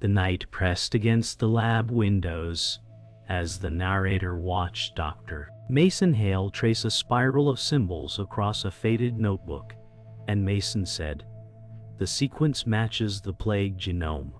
The night pressed against the lab windows as the narrator watched Dr. Mason Hale trace a spiral of symbols across a faded notebook, and Mason said, "The sequence matches the plague genome."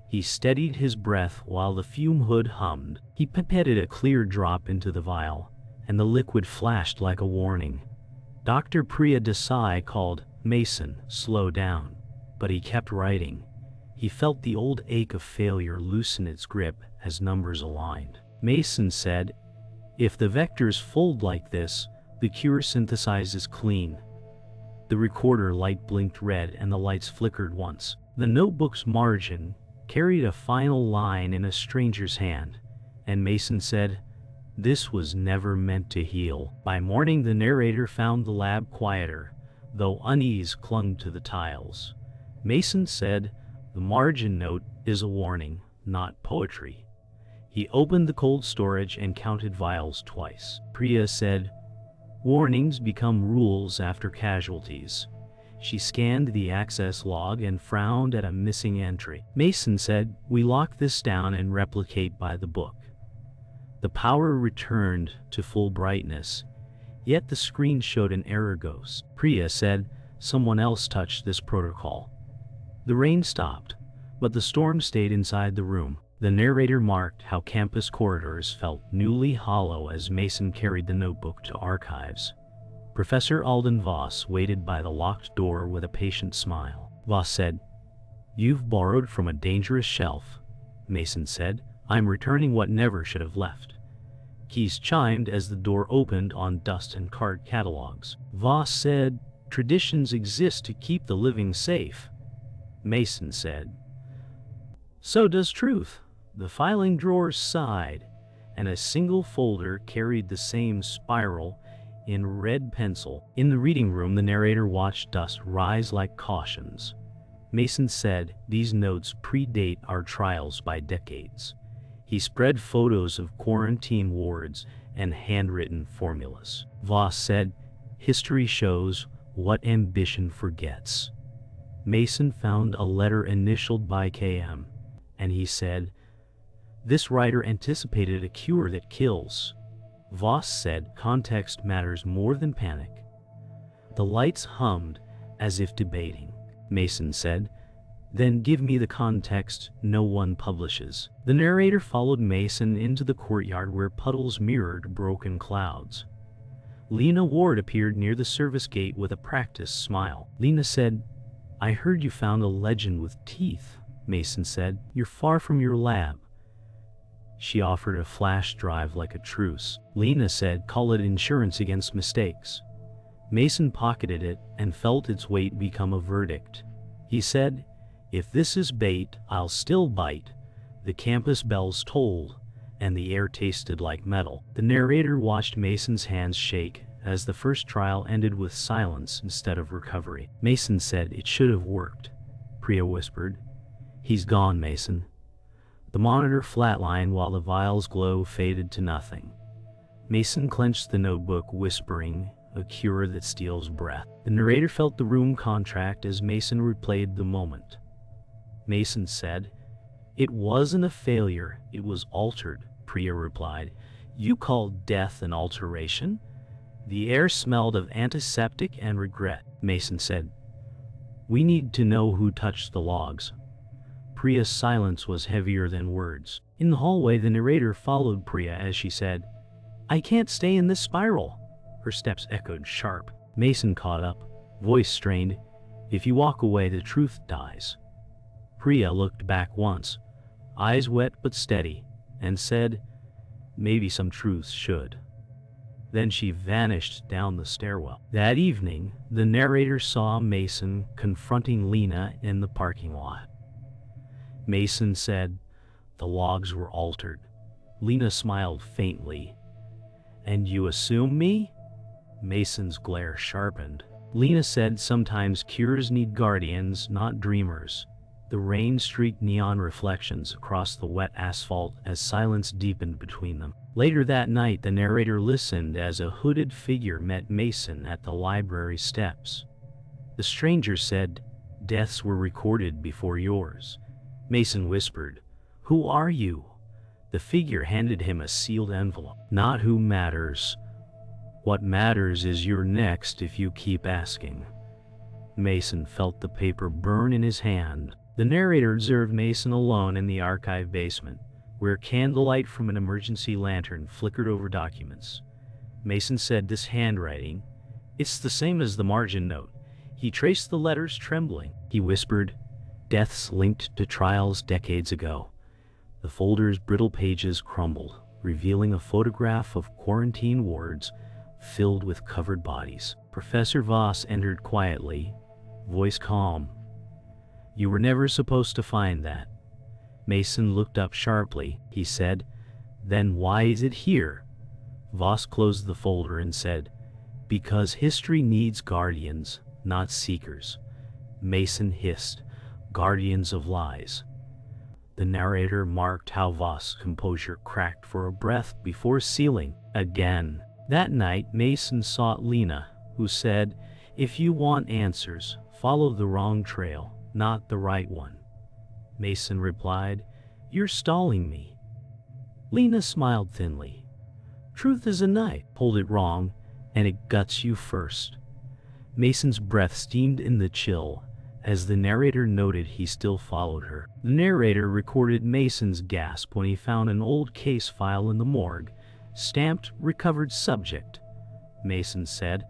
He steadied his breath while the fume hood hummed. He pipetted a clear drop into the vial, and the liquid flashed like a warning. Dr. Priya Desai called Mason, "Slow down," but he kept writing. He felt the old ache of failure loosen its grip as numbers aligned. Mason said, "If the vectors fold like this, the cure synthesizes clean." The recorder light blinked red and the lights flickered once. The notebook's margin carried a final line in a stranger's hand, and Mason said, "This was never meant to heal." By morning, the narrator found the lab quieter, though unease clung to the tiles. Mason said, "The margin note is a warning, not poetry." He opened the cold storage and counted vials twice. Priya said, "Warnings become rules after casualties." She scanned the access log and frowned at a missing entry. Mason said, "We lock this down and replicate by the book." The power returned to full brightness, yet the screen showed an error ghost. Priya said, "Someone else touched this protocol." The rain stopped, but the storm stayed inside the room. The narrator marked how campus corridors felt newly hollow as Mason carried the notebook to archives. Professor Alden Voss waited by the locked door with a patient smile. Voss said, "You've borrowed from a dangerous shelf." Mason said, "I'm returning what never should have left." Keys chimed as the door opened on dust and card catalogs. Voss said, "Traditions exist to keep the living safe." Mason said, "So does truth." The filing drawers sighed, and a single folder carried the same spiral in red pencil. In the reading room, the narrator watched dust rise like cautions. Mason said, "These notes predate our trials by decades." He spread photos of quarantine wards and handwritten formulas. Voss said, "History shows what ambition forgets." Mason found a letter initialed by KM, and he said, "This writer anticipated a cure that kills." Voss said, "Context matters more than panic." The lights hummed as if debating. Mason said, "Then give me the context no one publishes." The narrator followed Mason into the courtyard where puddles mirrored broken clouds. Lena Ward appeared near the service gate with a practiced smile. Lena said, "I heard you found a legend with teeth." Mason said, "You're far from your lab." She offered a flash drive like a truce. Lena said, "Call it insurance against mistakes." Mason pocketed it and felt its weight become a verdict. He said, "If this is bait, I'll still bite." The campus bells tolled, and the air tasted like metal. The narrator watched Mason's hands shake as the first trial ended with silence instead of recovery. Mason said, "It should have worked." Priya whispered, "He's gone, Mason." The monitor flatlined while the vial's glow faded to nothing. Mason clenched the notebook, whispering, "A cure that steals breath." The narrator felt the room contract as Mason replayed the moment. Mason said, "It wasn't a failure, it was altered." Priya replied, "You called death an alteration?" The air smelled of antiseptic and regret. Mason said, "We need to know who touched the logs." Priya's silence was heavier than words. In the hallway, the narrator followed Priya as she said, "I can't stay in this spiral." Her steps echoed sharp. Mason caught up, voice strained, "If you walk away, the truth dies." Priya looked back once, eyes wet but steady, and said, "Maybe some truths should." Then she vanished down the stairwell. That evening, the narrator saw Mason confronting Lena in the parking lot. Mason said, "The logs were altered." Lena smiled faintly. "And you assume me?" Mason's glare sharpened. Lena said, "Sometimes cures need guardians, not dreamers." The rain streaked neon reflections across the wet asphalt as silence deepened between them. Later that night, the narrator listened as a hooded figure met Mason at the library steps. The stranger said, "Deaths were recorded before yours." Mason whispered, "Who are you?" The figure handed him a sealed envelope. "Not who matters. What matters is you're next if you keep asking." Mason felt the paper burn in his hand. The narrator observed Mason alone in the archive basement, where candlelight from an emergency lantern flickered over documents. Mason said, "This handwriting, it's the same as the margin note." He traced the letters trembling. He whispered, "Deaths linked to trials decades ago." The folder's brittle pages crumbled, revealing a photograph of quarantine wards filled with covered bodies. Professor Voss entered quietly, voice calm. "You were never supposed to find that." Mason looked up sharply. He said, "Then why is it here?" Voss closed the folder and said, "Because history needs guardians, not seekers." Mason hissed, "Guardians of lies." The narrator marked how Voss' composure cracked for a breath before sealing again. That night, Mason sought Lena, who said, "If you want answers, follow the wrong trail, not the right one." Mason replied, "You're stalling me." Lena smiled thinly. "Truth is a knife. Hold it wrong, and it guts you first." Mason's breath steamed in the chill. As the narrator noted, he still followed her. The narrator recorded Mason's gasp when he found an old case file in the morgue, stamped "Recovered Subject." Mason said,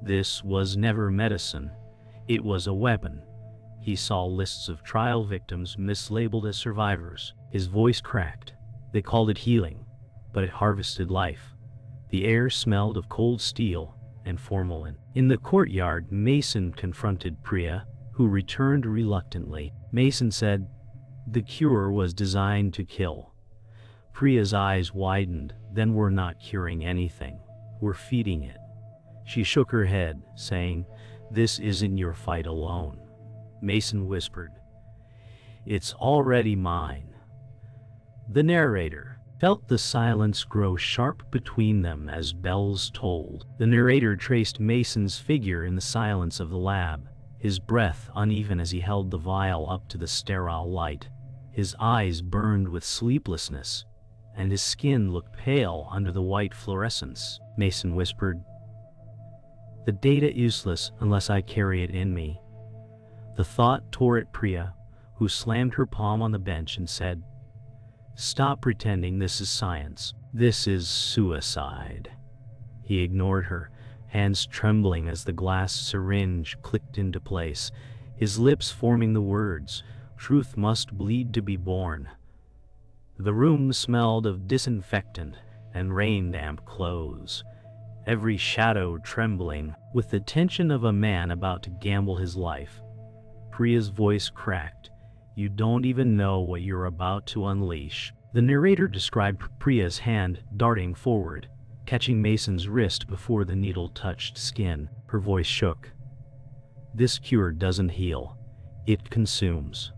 "This was never medicine. It was a weapon." He saw lists of trial victims mislabeled as survivors. His voice cracked. They called it healing, but it harvested life. The air smelled of cold steel and formalin. In the courtyard, Mason confronted Priya, who returned reluctantly. Mason said, "The cure was designed to kill." Priya's eyes widened. "Then we're not curing anything. We're feeding it." She shook her head, saying, "This isn't your fight alone." Mason whispered, "It's already mine." The narrator felt the silence grow sharp between them as bells tolled. The narrator traced Mason's figure in the silence of the lab, his breath uneven as he held the vial up to the sterile light. His eyes burned with sleeplessness, and his skin looked pale under the white fluorescence. Mason whispered, "The data useless unless I carry it in me." The thought tore at Priya, who slammed her palm on the bench and said, "Stop pretending this is science. This is suicide." He ignored her, hands trembling as the glass syringe clicked into place, his lips forming the words, "Truth must bleed to be born." The room smelled of disinfectant and rain-damp clothes, every shadow trembling with the tension of a man about to gamble his life. Priya's voice cracked, "You don't even know what you're about to unleash." The narrator described Priya's hand darting forward, catching Mason's wrist before the needle touched skin. Her voice shook. "This cure doesn't heal. It consumes."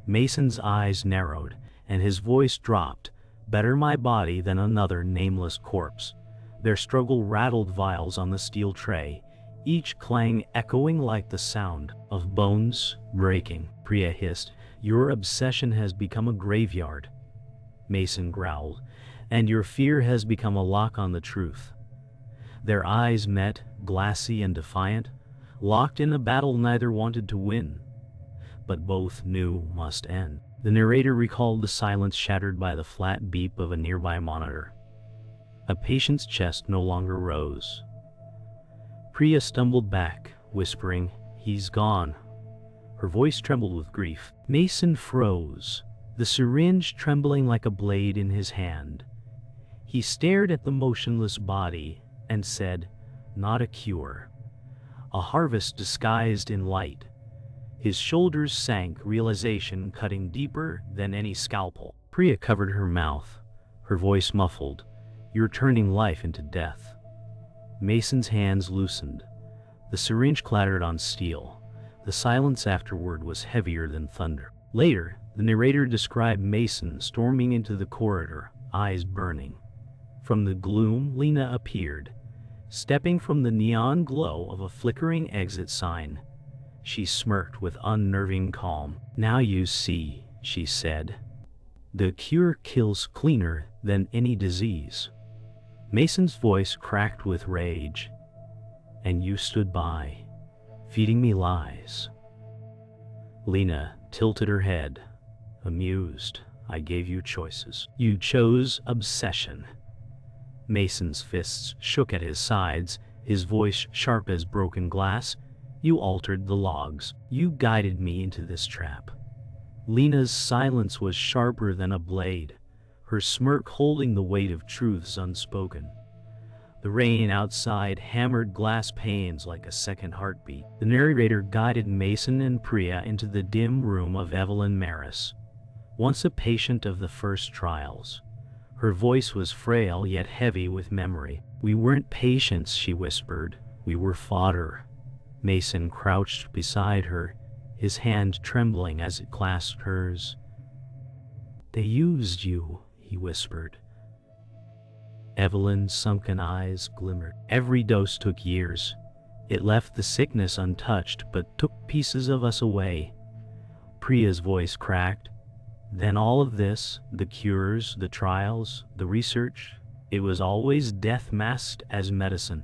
Mason's eyes narrowed, and his voice dropped. "Better my body than another nameless corpse." Their struggle rattled vials on the steel tray, each clang echoing like the sound of bones breaking. Priya hissed, "Your obsession has become a graveyard." Mason growled, "And your fear has become a lock on the truth." Their eyes met, glassy and defiant, locked in a battle neither wanted to win, but both knew must end. The narrator recalled the silence shattered by the flat beep of a nearby monitor. A patient's chest no longer rose. Priya stumbled back, whispering, "He's gone." Her voice trembled with grief. Mason froze, the syringe trembling like a blade in his hand. He stared at the motionless body and said, "Not a cure. A harvest disguised in light." His shoulders sank, realization cutting deeper than any scalpel. Priya covered her mouth, her voice muffled, "You're turning life into death." Mason's hands loosened. The syringe clattered on steel. The silence afterward was heavier than thunder. Later, the narrator described Mason storming into the corridor, eyes burning. From the gloom, Lena appeared, stepping from the neon glow of a flickering exit sign. She smirked with unnerving calm. "Now you see," she said. The cure kills cleaner than any disease. Mason's voice cracked with rage. And you stood by, feeding me lies. Lena tilted her head, amused. I gave you choices. You chose obsession. Mason's fists shook at his sides, his voice sharp as broken glass. You altered the logs. You guided me into this trap. Lena's silence was sharper than a blade, her smirk holding the weight of truths unspoken. The rain outside hammered glass panes like a second heartbeat. The narrator guided Mason and Priya into the dim room of Evelyn Maris, once a patient of the first trials. Her voice was frail yet heavy with memory. We weren't patients, she whispered. We were fodder. Mason crouched beside her, his hand trembling as it clasped hers. They used you, he whispered. Evelyn's sunken eyes glimmered. Every dose took years. It left the sickness untouched, but took pieces of us away. Priya's voice cracked. Then all of this, the cures, the trials, the research, it was always death masked as medicine.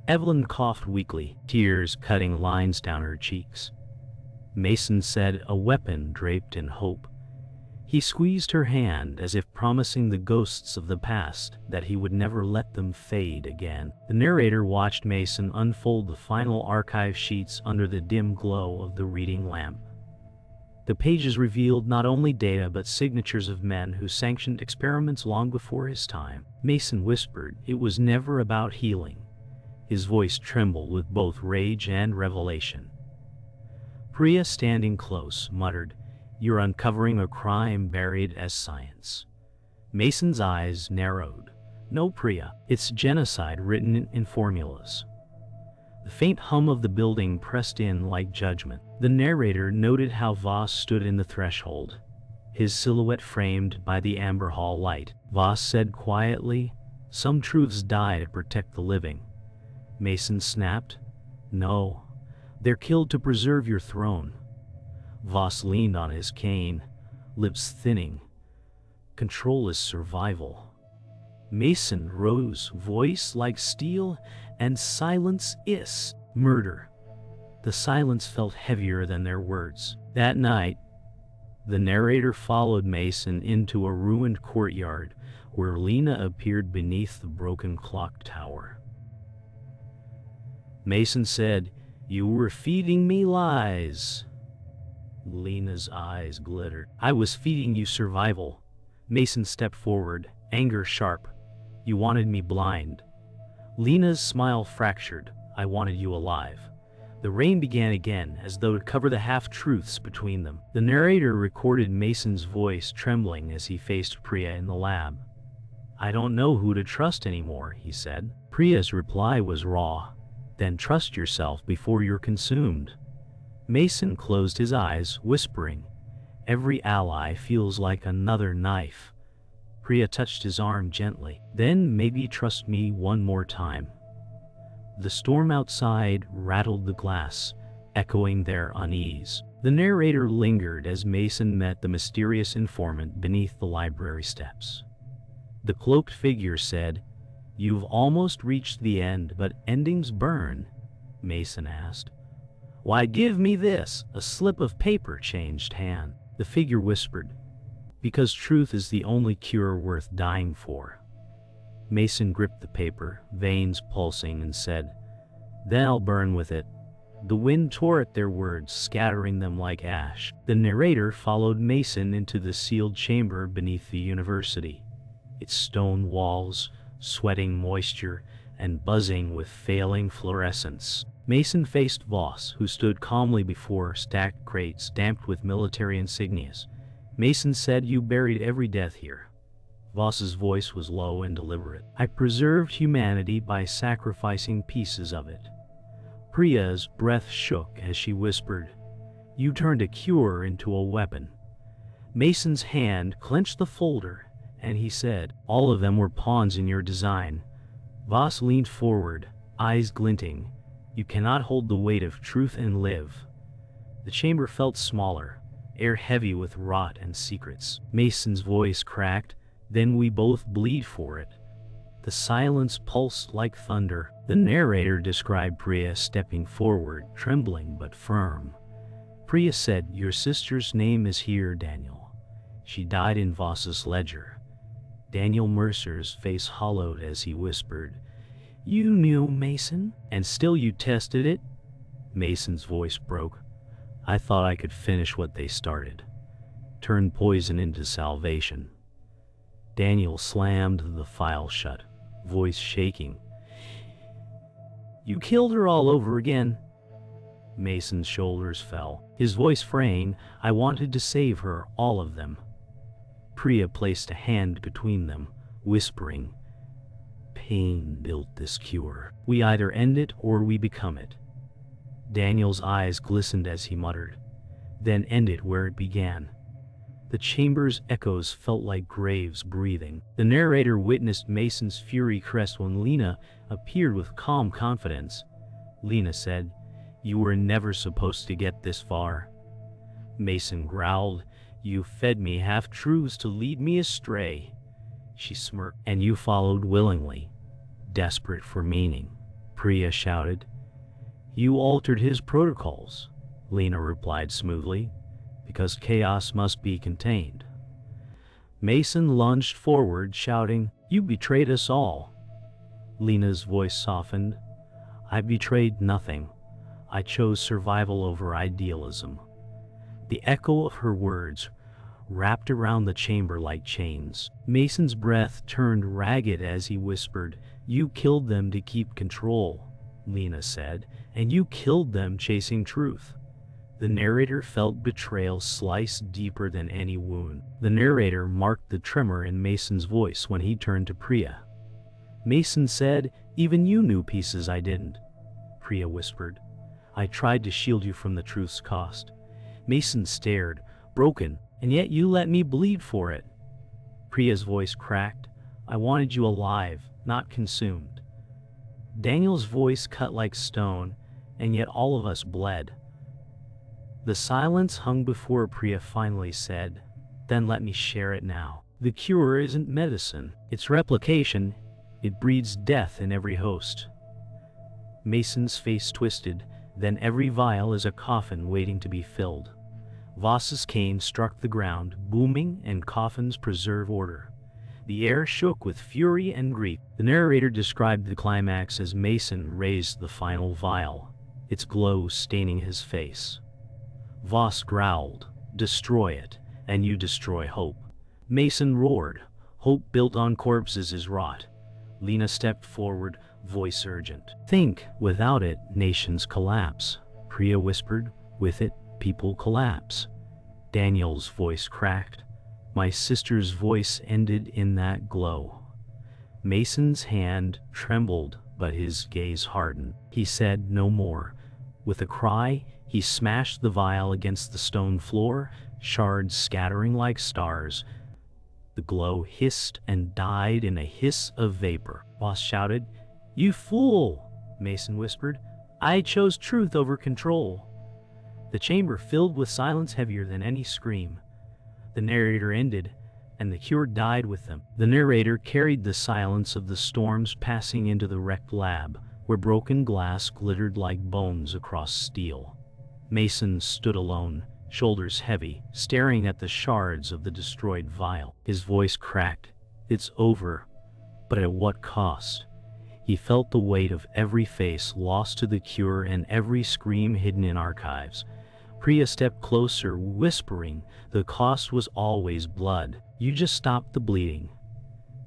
Evelyn coughed weakly, tears cutting lines down her cheeks. Mason said, a weapon draped in hope. He squeezed her hand as if promising the ghosts of the past that he would never let them fade again. The narrator watched Mason unfold the final archive sheets under the dim glow of the reading lamp. The pages revealed not only data but signatures of men who sanctioned experiments long before his time. Mason whispered, it was never about healing. His voice trembled with both rage and revelation. Priya, standing close, muttered, you're uncovering a crime buried as science. Mason's eyes narrowed. No, Priya, it's genocide written in formulas. The faint hum of the building pressed in like judgment. The narrator noted how Voss stood in the threshold, his silhouette framed by the amber hall light. Voss said quietly, some truths die to protect the living. Mason snapped, no, they're killed to preserve your throne. Voss leaned on his cane, lips thinning. Control is survival. Mason rose, voice like steel, and silence is murder. The silence felt heavier than their words. That night, the narrator followed Mason into a ruined courtyard where Lena appeared beneath the broken clock tower. Mason said, you were feeding me lies. Lena's eyes glittered. I was feeding you survival. Mason stepped forward, anger sharp. You wanted me blind. Lena's smile fractured. I wanted you alive. The rain began again, as though to cover the half-truths between them. The narrator recorded Mason's voice trembling as he faced Priya in the lab. I don't know who to trust anymore, he said. Priya's reply was raw. Then trust yourself before you're consumed. Mason closed his eyes, whispering, every ally feels like another knife. Priya touched his arm gently. Then maybe trust me one more time. The storm outside rattled the glass, echoing their unease. The narrator lingered as Mason met the mysterious informant beneath the library steps. The cloaked figure said, you've almost reached the end, but endings burn, Mason asked. Why, give me this. A slip of paper changed hand. The figure whispered, because truth is the only cure worth dying for. Mason gripped the paper, veins pulsing, and said, then I'll burn with it. The wind tore at their words, scattering them like ash. The narrator followed Mason into the sealed chamber beneath the university, its stone walls sweating moisture and buzzing with failing fluorescence. Mason faced Voss, who stood calmly before stacked crates damped with military insignias. Mason said, you buried every death here. Voss's voice was low and deliberate. I preserved humanity by sacrificing pieces of it. Priya's breath shook as she whispered, you turned a cure into a weapon. Mason's hand clenched the folder, and he said, all of them were pawns in your design. Voss leaned forward, eyes glinting. You cannot hold the weight of truth and live. The chamber felt smaller, air heavy with rot and secrets. Mason's voice cracked, then we both bleed for it. The silence pulsed like thunder. The narrator described Priya stepping forward, trembling but firm. Priya said, "Your sister's name is here, Daniel. She died in Voss's ledger." Daniel Mercer's face hollowed as he whispered, "You knew, Mason? And still you tested it?" Mason's voice broke. "I thought I could finish what they started. Turn poison into salvation." Daniel slammed the file shut, voice shaking. "You killed her all over again." Mason's shoulders fell, his voice fraying. "I wanted to save her, all of them." Priya placed a hand between them, whispering, "Pain built this cure. We either end it or we become it." Daniel's eyes glistened as he muttered, "Then end it where it began." The chamber's echoes felt like graves breathing. The narrator witnessed Mason's fury crest when Lena appeared with calm confidence. Lena said, "You were never supposed to get this far." Mason growled, "You fed me half-truths to lead me astray." She smirked. "And you followed willingly, desperate for meaning." Priya shouted, "You altered his protocols." Lena replied smoothly, "Because chaos must be contained." Mason lunged forward, shouting, "You betrayed us all." Lena's voice softened, "I betrayed nothing. I chose survival over idealism." The echo of her words wrapped around the chamber like chains. Mason's breath turned ragged as he whispered, "You killed them to keep control," Lena said, "and you killed them chasing truth." The narrator felt betrayal slice deeper than any wound. The narrator marked the tremor in Mason's voice when he turned to Priya. Mason said, "Even you knew pieces I didn't." Priya whispered, "I tried to shield you from the truth's cost." Mason stared, broken, "And yet you let me bleed for it." Priya's voice cracked, "I wanted you alive, not consumed." Daniel's voice cut like stone, "And yet all of us bled." The silence hung before Priya finally said, "Then let me share it now. The cure isn't medicine, it's replication. It breeds death in every host." Mason's face twisted, "Then every vial is a coffin waiting to be filled." Voss's cane struck the ground, booming, and coffins preserve order. The air shook with fury and grief. The narrator described the climax as Mason raised the final vial, its glow staining his face. Voss growled, "Destroy it, and you destroy hope." Mason roared, "Hope built on corpses is rot." Lena stepped forward, voice urgent. "Think, without it, nations collapse." Priya whispered, "With it, people collapse." Daniel's voice cracked. My sister's voice ended in that glow. Mason's hand trembled, but his gaze hardened. He said no more. With a cry, he smashed the vial against the stone floor, shards scattering like stars. The glow hissed and died in a hiss of vapor. Voss shouted, "You fool!" Mason whispered, "I chose truth over control." The chamber filled with silence heavier than any scream. The narrator ended, and the cure died with them. The narrator carried the silence of the storms passing into the wrecked lab, where broken glass glittered like bones across steel. Mason stood alone, shoulders heavy, staring at the shards of the destroyed vial. His voice cracked. "It's over, but at what cost?" He felt the weight of every face lost to the cure and every scream hidden in archives. Priya stepped closer, whispering, "The cost was always blood. You just stopped the bleeding."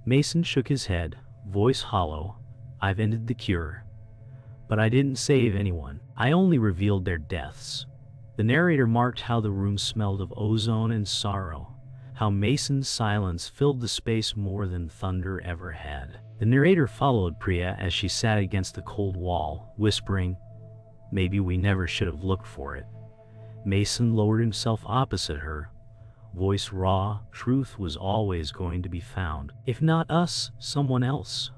Mason shook his head, voice hollow, "I've ended the cure. But I didn't save anyone. I only revealed their deaths." The narrator marked how the room smelled of ozone and sorrow, how Mason's silence filled the space more than thunder ever had. The narrator followed Priya as she sat against the cold wall, whispering, "Maybe we never should have looked for it." Mason lowered himself opposite her, voice raw. "Truth was always going to be found. If not us, someone else."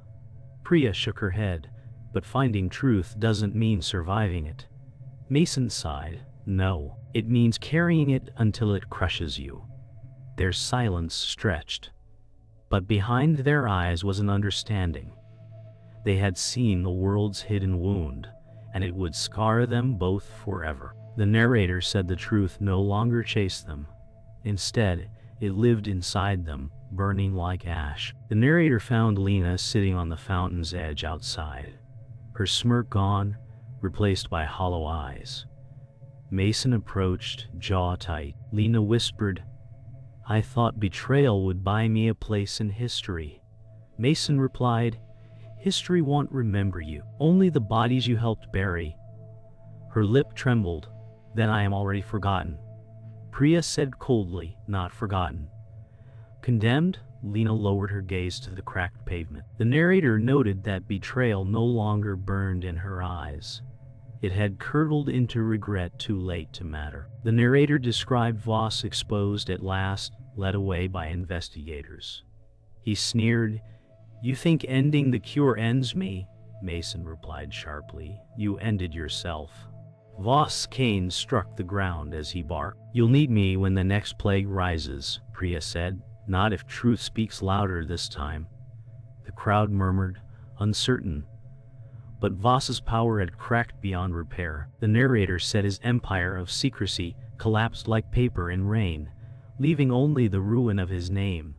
Priya shook her head, "But finding truth doesn't mean surviving it." Mason sighed, No, it means carrying it until it crushes you. Their silence stretched, but behind their eyes was an understanding. They had seen the world's hidden wound, and it would scar them both forever. The narrator said the truth no longer chased them. Instead, it lived inside them, burning like ash. The narrator found Lena sitting on the fountain's edge outside, her smirk gone, replaced by hollow eyes. Mason approached, jaw tight. Lena whispered, "I thought betrayal would buy me a place in history." Mason replied, "History won't remember you, only the bodies you helped bury." Her lip trembled. "Then I am already forgotten," Priya said coldly. "Not forgotten." Condemned, Lena lowered her gaze to the cracked pavement. The narrator noted that betrayal no longer burned in her eyes. It had curdled into regret too late to matter. The narrator described Voss exposed at last, led away by investigators. He sneered, "You think ending the cure ends me?" Mason replied sharply, "You ended yourself." Voss' cane struck the ground as he barked. "You'll need me when the next plague rises," Priya said. "Not if truth speaks louder this time." The crowd murmured, uncertain. But Voss's power had cracked beyond repair. The narrator said his empire of secrecy collapsed like paper in rain, leaving only the ruin of his name.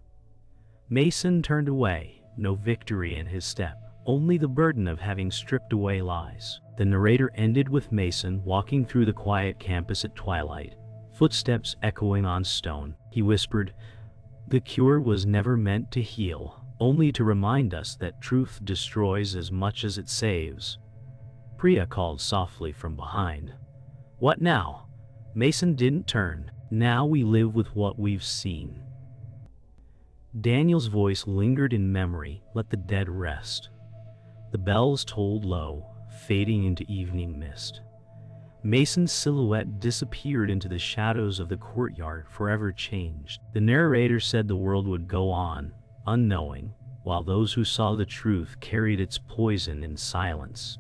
Mason turned away, no victory in his step, only the burden of having stripped away lies. The narrator ended with Mason walking through the quiet campus at twilight, footsteps echoing on stone. He whispered, "The cure was never meant to heal, only to remind us that truth destroys as much as it saves." Priya called softly from behind. "What now?" Mason didn't turn. "Now we live with what we've seen." Daniel's voice lingered in memory, "Let the dead rest." The bells tolled low, fading into evening mist. Mason's silhouette disappeared into the shadows of the courtyard, forever changed. The narrator said the world would go on, unknowing, while those who saw the truth carried its poison in silence.